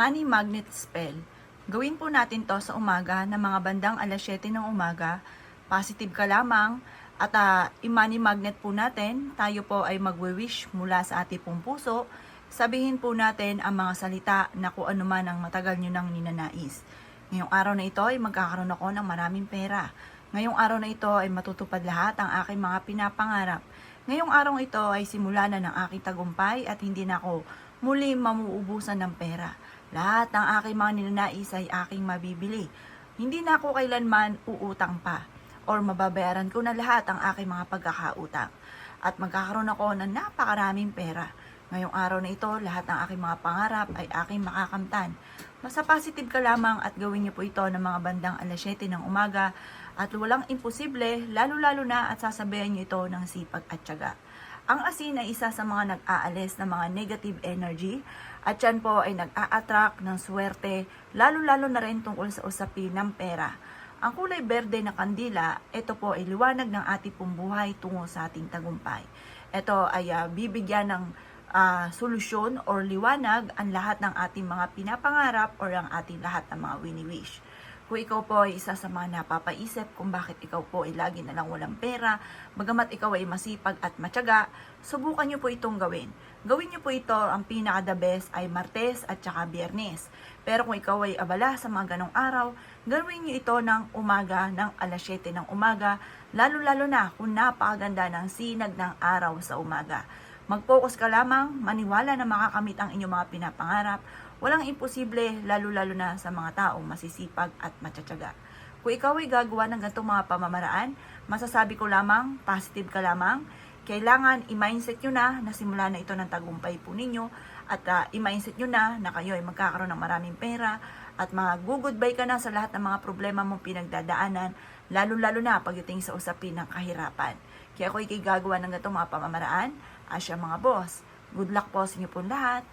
Money magnet spell. Gawin po natin to sa umaga na mga bandang alas 7 ng umaga. Positive ka lamang at i-money magnet po natin. Tayo po ay magwe-wish mula sa ating pong puso. Sabihin po natin ang mga salita na kung ano man ang matagal nyo nang ninanais. Ngayong araw na ito ay magkakaroon ako ng maraming pera. Ngayong araw na ito ay matutupad lahat ang aking mga pinapangarap. Ngayong araw ito ay simula na ng aking tagumpay at hindi na ako muli mamuubusan ng pera. Lahat ng aking mga ninanais ay aking mabibili. Hindi na ako kailanman uutang pa or mababayaran ko na lahat ang aking mga pagkakautang. At magkakaroon ako ng napakaraming pera. Ngayong araw na ito, lahat ng aking mga pangarap ay aking makakamtan. Basta positive ka lamang at gawin niyo po ito ng mga bandang alas 7 ng umaga at walang imposible, lalo-lalo na at sasabayan niyo ito ng sipag at tiyaga. Ang asin ay isa sa mga nag-aalis ng mga negative energy at yan po ay nag-a-attract ng swerte, lalo-lalo na rin tungkol sa usapin ng pera. Ang kulay berde na kandila, ito po ay liwanag ng ating pong buhay tungo sa ating tagumpay. Ito ay bibigyan ng solusyon or liwanag ang lahat ng ating mga pinapangarap or ang ating lahat ng mga wini-wish. Kung ikaw po ay isa sa mga napapaisip kung bakit ikaw po ay lagi na lang walang pera, bagamat ikaw ay masipag at matyaga, subukan nyo po itong gawin. Gawin nyo po ito, ang pinaka-the best ay Martes at saka Biyernes. Pero kung ikaw ay abala sa mga ganong araw, gawin nyo ito ng umaga, ng alas 7 ng umaga, lalo-lalo na kung napakaganda ng sinag ng araw sa umaga. Mag-focus ka lamang, maniwala na makakamit ang inyong mga pinapangarap. Walang imposible, lalo-lalo na sa mga taong masisipag at matsatsaga. Kung ikaw ay gagawa ng ganitong mga pamamaraan, masasabi ko lamang, positive ka lamang. Kailangan i-mindset nyo na simula na ito ng tagumpay po ninyo at i-mindset nyo na kayo ay magkakaroon ng maraming pera at mag-goodbye ka na sa lahat ng mga problema mong pinagdadaanan, lalo-lalo na pagdating sa usapin ng kahirapan. Kaya ako ay gagawa ng ganitong mga pamamaraan, asya mga boss. Good luck po sa inyo po lahat.